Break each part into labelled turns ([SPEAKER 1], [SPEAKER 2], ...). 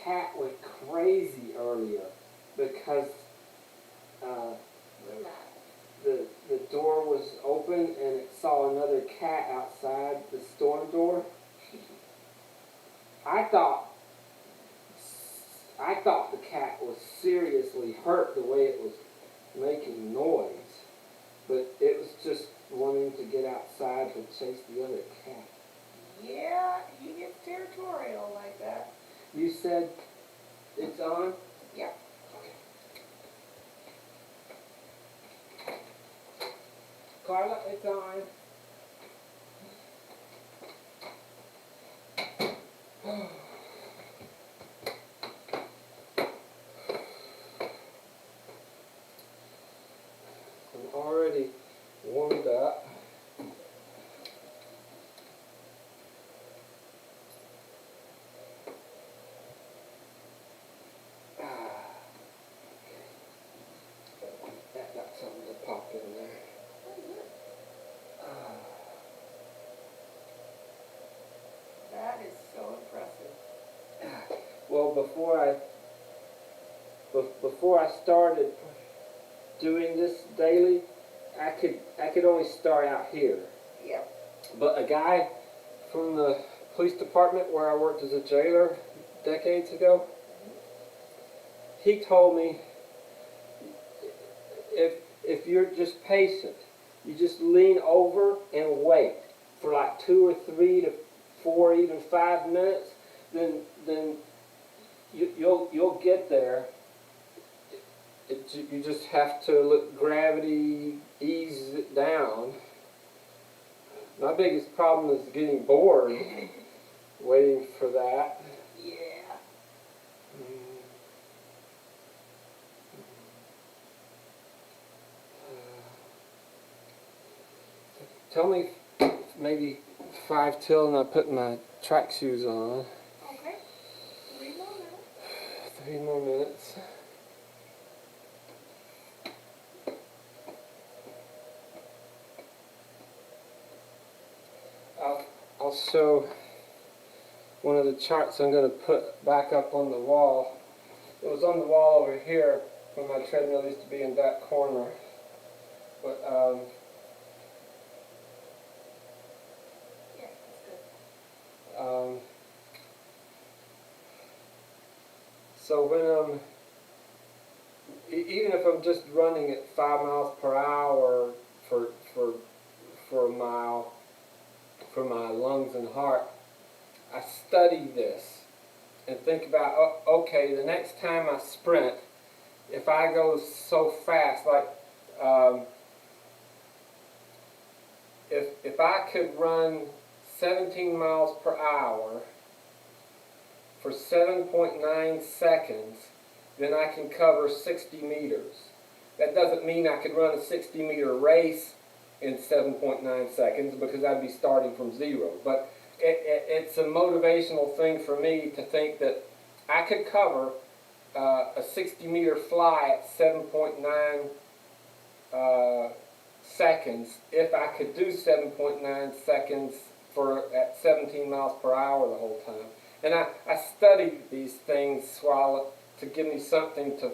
[SPEAKER 1] cat went crazy earlier because the door was open and it saw another cat outside the storm door. I thought the cat was seriously hurt the way it was making noise, but it was just wanting to get outside to chase the other cat.
[SPEAKER 2] Yeah, he gets territorial like that.
[SPEAKER 1] You said it's on?
[SPEAKER 2] Yep.
[SPEAKER 1] Okay. Carla, it's on. I'm already warmed up. That got something to pop in there.
[SPEAKER 2] That is so impressive.
[SPEAKER 1] Well, before I started doing this daily, I could only start out here.
[SPEAKER 2] Yep.
[SPEAKER 1] But a guy from the police department where I worked as a jailer decades ago, he told me if you're just patient, you just lean over and wait for like 2 or 3 to 4, even 5 minutes, then you'll get there. You just have to let gravity ease it down. My biggest problem is getting bored waiting for that.
[SPEAKER 2] Yeah.
[SPEAKER 1] Tell me maybe 5 till and I put my track shoes on.
[SPEAKER 2] Okay. 3 more minutes.
[SPEAKER 1] 3 more minutes. I'll show one of the charts I'm going to put back up on the wall. It was on the wall over here when my treadmill used to be in that corner. But
[SPEAKER 2] Yeah, that's good.
[SPEAKER 1] So when even if I'm just running at 5 miles per hour for a mile for my lungs and heart, I study this and think about, okay, the next time I sprint, if I go so fast, like if I could run 17 miles per hour for 7.9 seconds, then I can cover 60 meters. That doesn't mean I could run a 60-meter race in 7.9 seconds because I'd be starting from 0. But it's a motivational thing for me to think that I could cover a 60-meter fly at 7.9 seconds if I could do 7.9 seconds at 17 miles per hour the whole time. And I study these things to give me something to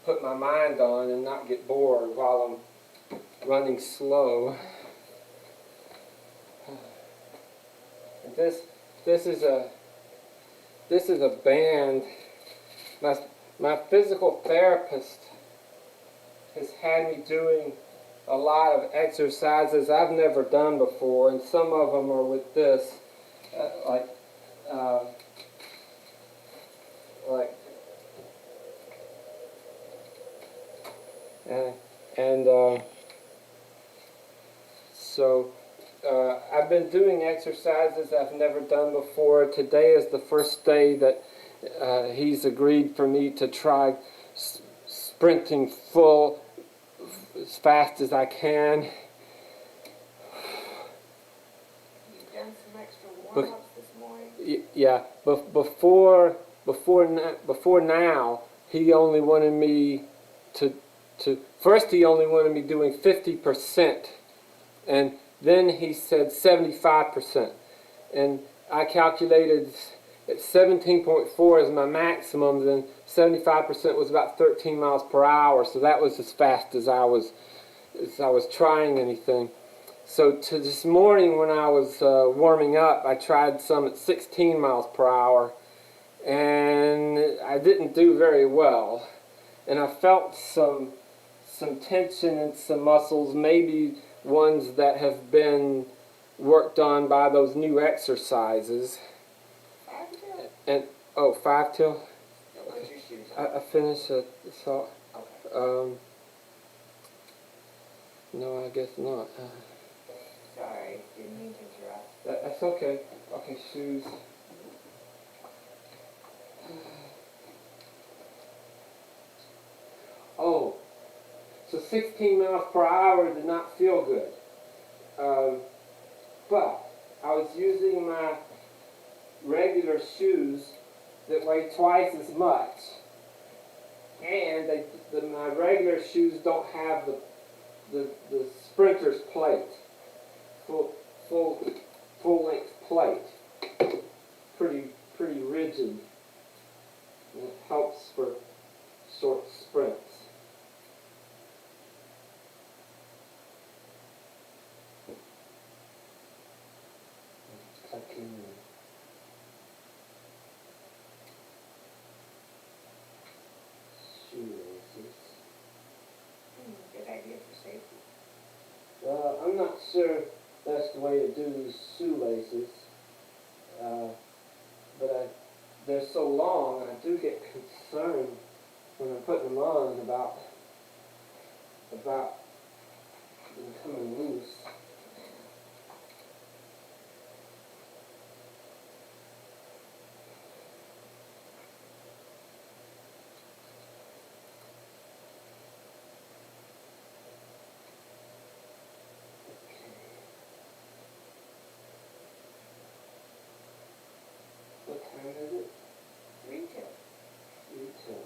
[SPEAKER 1] put my mind on and not get bored while I'm running slow. And this is a band. My physical therapist has had me doing a lot of exercises I've never done before, and some of them are with this, so I've been doing exercises I've never done before. Today is the first day that he's agreed for me to try sprinting full as fast as I can.
[SPEAKER 2] You've done some extra warm-ups this morning?
[SPEAKER 1] Yeah, before now, he only wanted me first he only wanted me doing 50%, and then he said 75%, and I calculated at 17.4 is my maximum, then 75% was about 13 miles per hour. So that was as fast as I was trying anything. So to this morning when I was warming up, I tried some at 16 miles per hour, and I didn't do very well. And I felt some tension in some muscles, maybe ones that have been worked on by those new exercises.
[SPEAKER 2] 5 till?
[SPEAKER 1] And oh, 5 till?
[SPEAKER 2] Put your shoes on.
[SPEAKER 1] I finished the salt.
[SPEAKER 2] Okay.
[SPEAKER 1] No, I guess not.
[SPEAKER 2] Sorry, didn't mean to interrupt.
[SPEAKER 1] That's okay. Okay, shoes. Oh, so 16 miles per hour did not feel good. But I was using my regular shoes that weigh twice as much, and my regular shoes don't have the sprinter's plate, full length plate, pretty rigid, and it helps for short sprints. Shoelaces.
[SPEAKER 2] Good idea for safety.
[SPEAKER 1] I'm not sure that's the way to do these shoelaces, but they're so long, I do get concerned when I'm putting them on about them coming loose. What time is it?
[SPEAKER 2] 3 till.
[SPEAKER 1] 3 till.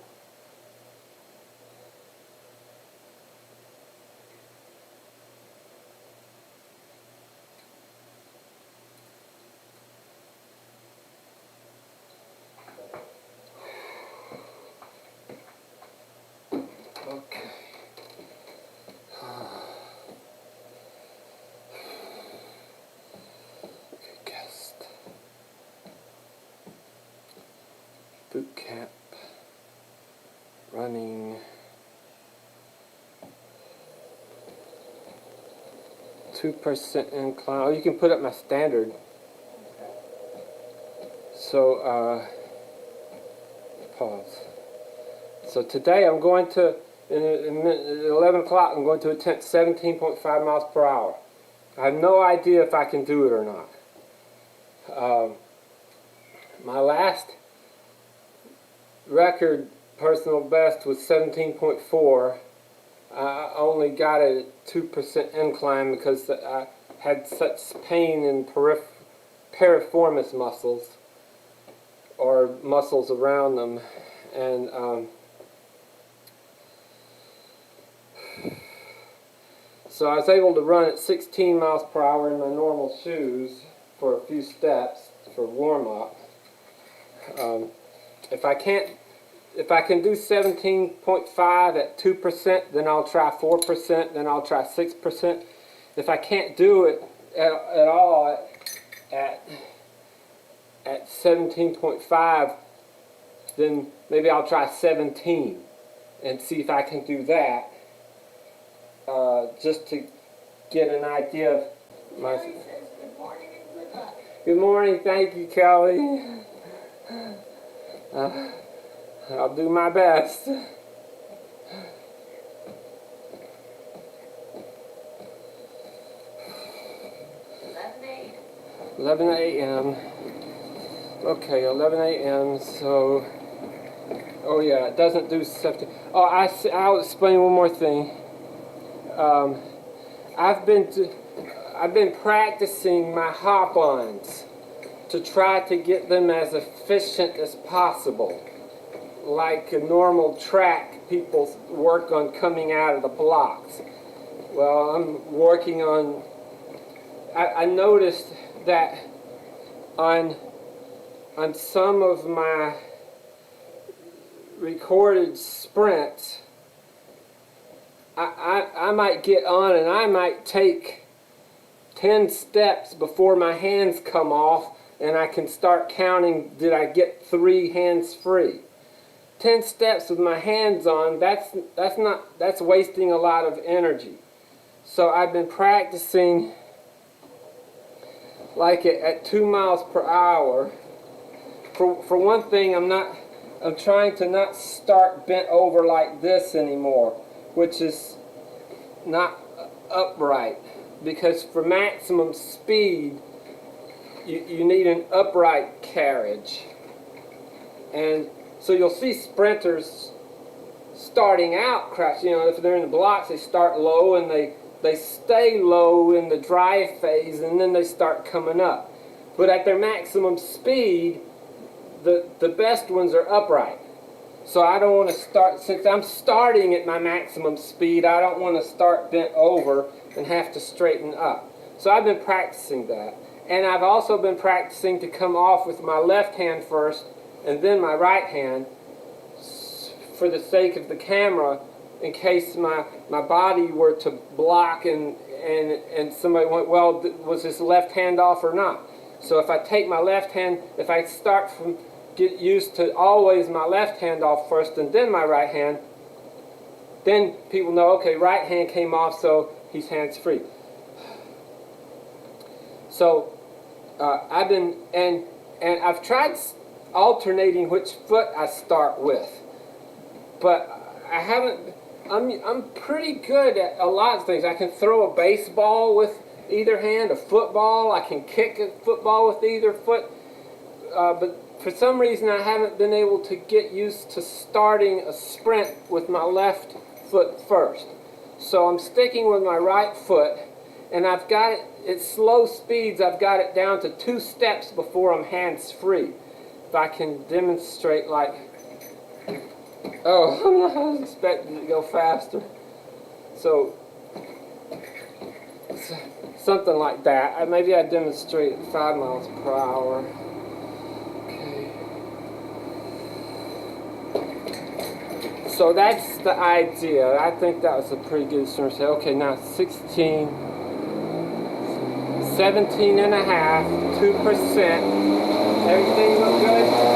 [SPEAKER 1] Okay. Good guest. Boot camp. Running 2% incline. Oh, you can put up my standard. So, pause. So today I'm going to, at 11 o'clock, I'm going to attempt 17.5 miles per hour. I have no idea if I can do it or not. My last record personal best was 17.4. I only got it at 2% incline because I had such pain in piriformis muscles, or muscles around them, and so I was able to run at 16 miles per hour in my normal shoes for a few steps for warm-up. If I can do 17.5 at 2%, then I'll try 4%, then I'll try 6%. If I can't do it at all at 17.5, then maybe I'll try 17 and see if I can do that, just to get an idea of my...
[SPEAKER 2] Kelly says good morning and good luck.
[SPEAKER 1] Good morning, thank you, Kelly. I'll do my best. 11 a.m. Okay, 11 a.m. So, oh yeah, it doesn't do safety. Oh, I'll explain one more thing. I've been practicing my hop-ons to try to get them as efficient as possible. Like a normal track, people work on coming out of the blocks. Well, I'm working on... I noticed that on on some of my recorded sprints, I might get on and I might take 10 steps before my hands come off and I can start counting, did I get 3 hands free? 10 steps with my hands on, that's wasting a lot of energy. So I've been practicing like at 2 miles per hour. For one thing, I'm trying to not start bent over like this anymore, which is not upright, because for maximum speed you need an upright carriage. And so you'll see sprinters starting out crouched. If they're in the blocks, they start low and they stay low in the drive phase, and then they start coming up. But at their maximum speed, the best ones are upright. So I don't want to start, since I'm starting at my maximum speed, I don't want to start bent over and have to straighten up. So I've been practicing that. And I've also been practicing to come off with my left hand first and then my right hand, for the sake of the camera, in case my body were to block and somebody went, well, was his left hand off or not? So if I take my left hand, if I start from, get used to always my left hand off first and then my right hand, then people know, okay, right hand came off, so he's hands free. So I've been, and I've tried alternating which foot I start with, but I haven't. I'm pretty good at a lot of things. I can throw a baseball with either hand, a football. I can kick a football with either foot, but for some reason I haven't been able to get used to starting a sprint with my left foot first. So I'm sticking with my right foot, and I've got it at slow speeds. I've got it down to 2 steps before I'm hands free. If I can demonstrate, like, oh, I was expecting it to go faster. So something like that. Maybe I demonstrate at 5 miles per hour. Okay. So that's the idea. I think that was a pretty good instrument. Okay, now 16, 17.5, 2%. Everything look good? Okay.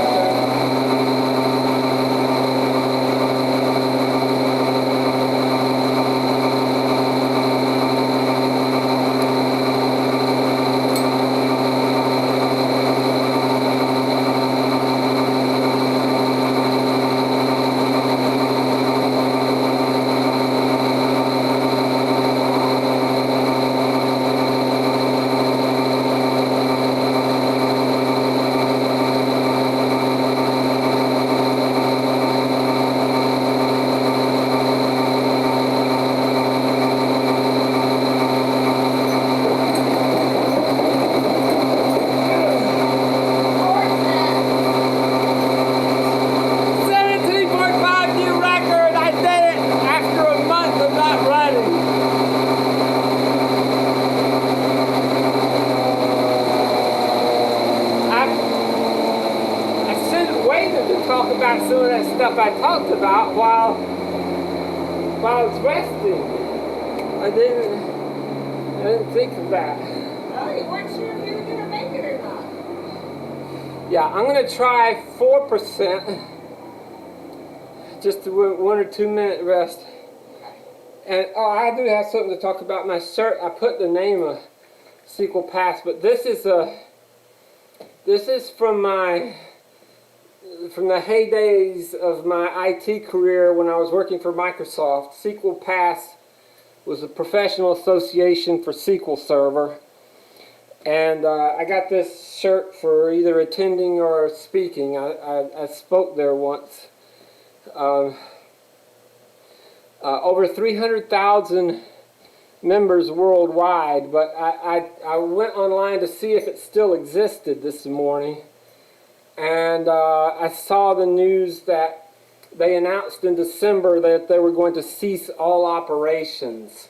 [SPEAKER 1] Talk about some of that stuff I talked about while I was resting. I didn't think of that.
[SPEAKER 2] Oh, you weren't sure if you were going to make it or not.
[SPEAKER 1] Yeah, I'm going to try 4%. Just a 1 or 2 minute rest. And I do have something to talk about. My shirt, I put the name of Sequel Pass, but this is from the heydays of my IT career when I was working for Microsoft. Sequel Pass was a professional association for SQL Server, and I got this shirt for either attending or speaking. I spoke there once. Over 300,000 members worldwide, but I went online to see if it still existed this morning. And I saw the news that they announced in December that they were going to cease all operations.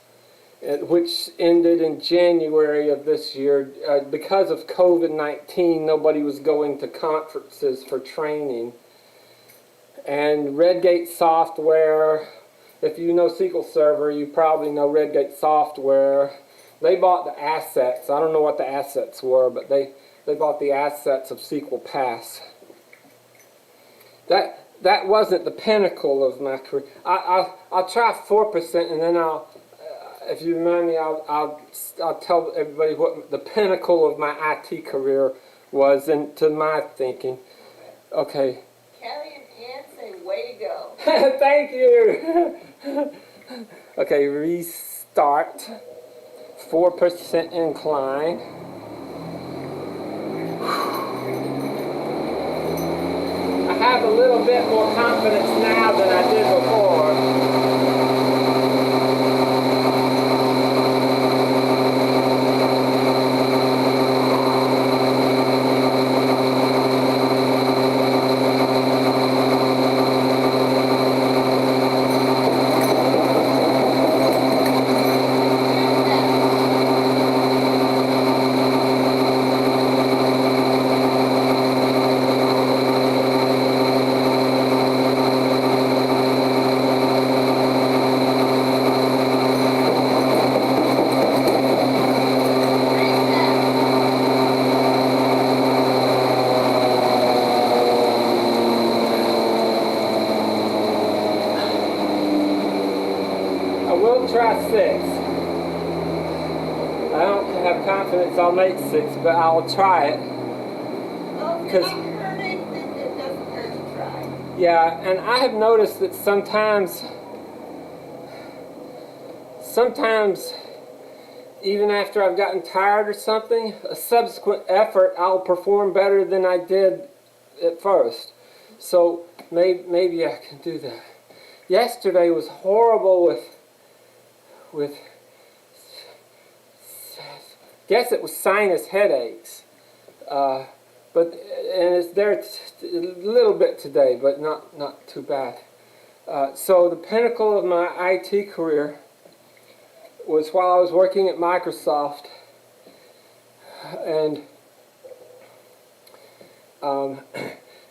[SPEAKER 1] which ended in January of this year. Because of COVID-19, nobody was going to conferences for training. And Redgate Software, if you know SQL Server, you probably know Redgate Software. They bought the assets. I don't know what the assets were, but they bought the assets of SQL Pass. That wasn't the pinnacle of my career. I'll try 4%, and then if you remind me, I'll tell everybody what the pinnacle of my IT career was, and to my thinking. Okay.
[SPEAKER 2] Kelly and Ann say, way to go.
[SPEAKER 1] Thank you. Okay, restart. 4% incline. I have a little bit more confidence now than I did before. Try 6. I don't have confidence I'll make 6, but I'll try it.
[SPEAKER 2] Well, if you're not hurting, then it doesn't hurt to try.
[SPEAKER 1] Yeah, and I have noticed that sometimes, even after I've gotten tired or something, a subsequent effort, I'll perform better than I did at first. So maybe I can do that. Yesterday was horrible with guess it was sinus headaches, and it's there a little bit today, but not too bad. So the pinnacle of my IT career was while I was working at Microsoft, and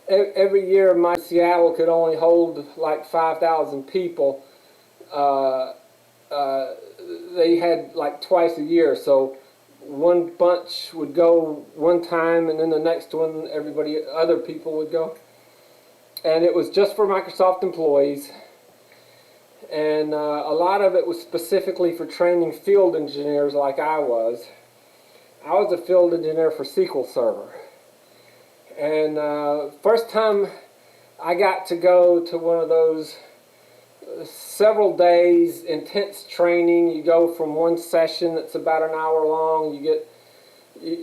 [SPEAKER 1] every year my Seattle could only hold like 5,000 people. They had like twice a year, so one bunch would go one time, and then the next one, other people would go. And it was just for Microsoft employees, and a lot of it was specifically for training field engineers like I was. I was a field engineer for SQL Server, and first time I got to go to one of those several days intense training. You go from one session that's about an hour long, you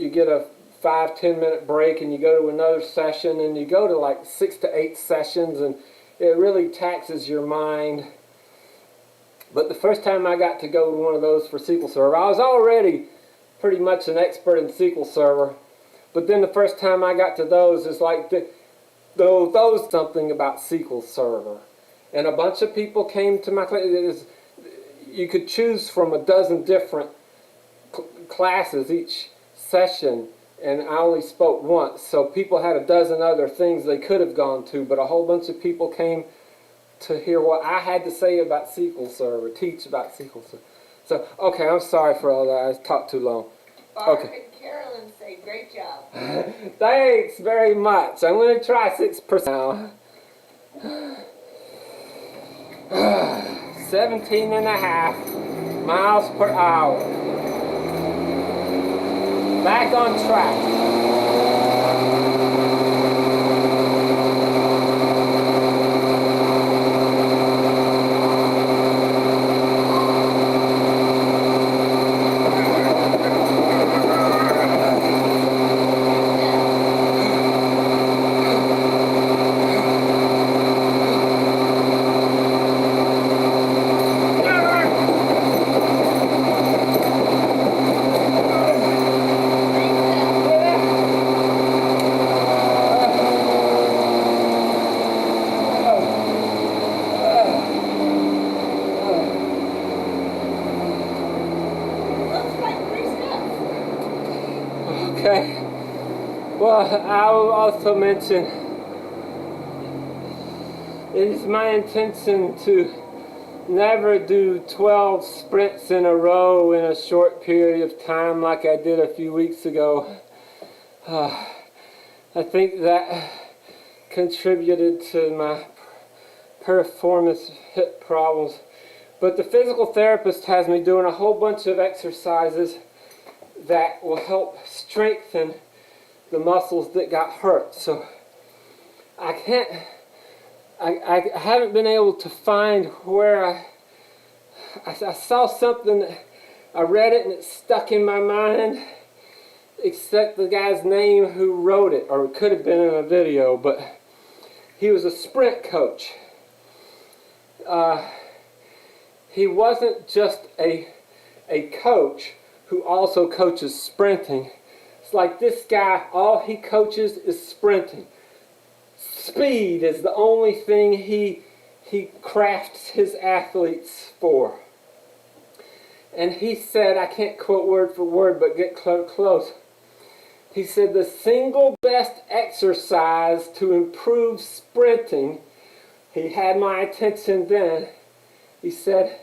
[SPEAKER 1] get a 5-10 minute break, and you go to another session, and you go to like 6 to 8 sessions, and it really taxes your mind. But the first time I got to go to one of those for SQL Server, I was already pretty much an expert in SQL Server, but then the first time I got to those, it's like those something about SQL Server. And a bunch of people came to my class. You could choose from a dozen different classes each session, and I only spoke once. So people had a dozen other things they could have gone to, but a whole bunch of people came to hear what I had to say about SQL Server, teach about SQL Server. So, okay, I'm sorry for all that. I talked too long.
[SPEAKER 2] Barb
[SPEAKER 1] Okay.
[SPEAKER 2] and Carolyn say, great job.
[SPEAKER 1] Thanks very much. I'm going to try 6% now. 17.5 miles per hour. Back on track. I will also mention, it is my intention to never do 12 sprints in a row in a short period of time like I did a few weeks ago. I think that contributed to my performance hip problems. But the physical therapist has me doing a whole bunch of exercises that will help strengthen the muscles that got hurt. So I haven't been able to find where I saw something, I read it and it stuck in my mind, except the guy's name who wrote it, or it could have been in a video, but he was a sprint coach. He wasn't just a coach who also coaches sprinting. It's like this guy, all he coaches is sprinting. Speed is the only thing he crafts his athletes for. And he said, I can't quote word for word, but get close. He said the single best exercise to improve sprinting, he had my attention then, he said,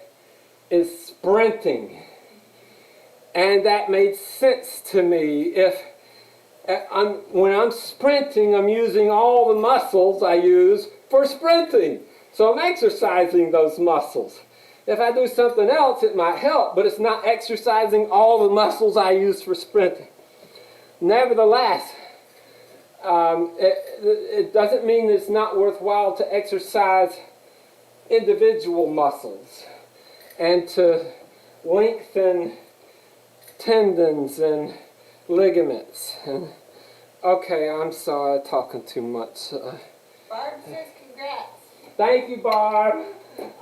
[SPEAKER 1] is sprinting. And that made sense to me. When I'm sprinting, I'm using all the muscles I use for sprinting. So I'm exercising those muscles. If I do something else, it might help, but it's not exercising all the muscles I use for sprinting. Nevertheless, it doesn't mean it's not worthwhile to exercise individual muscles and to lengthen tendons and ligaments. And, okay, I'm sorry, I'm talking too much.
[SPEAKER 2] Barb says congrats.
[SPEAKER 1] Thank you, Barb.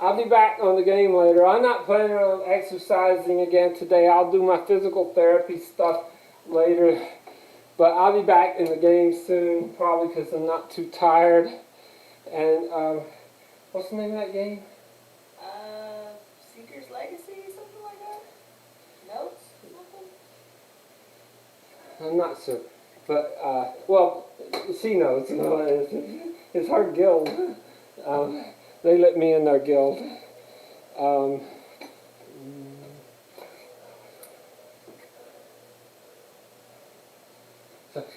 [SPEAKER 1] I'll be back on the game later. I'm not planning on exercising again today. I'll do my physical therapy stuff later. But I'll be back in the game soon, probably because I'm not too tired. And what's the name of that game?
[SPEAKER 2] Seeker's Legacy, something like that? Notes? Something?
[SPEAKER 1] I'm not sure. But, well, she knows. It's her guild. They let me in their guild.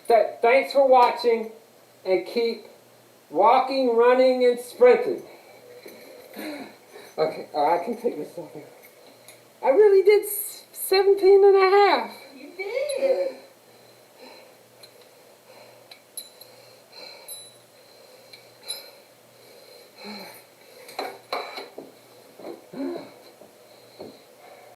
[SPEAKER 1] So thanks for watching, and keep walking, running, and sprinting. Okay, I can take this off. I really did 17 and a half.
[SPEAKER 2] You did.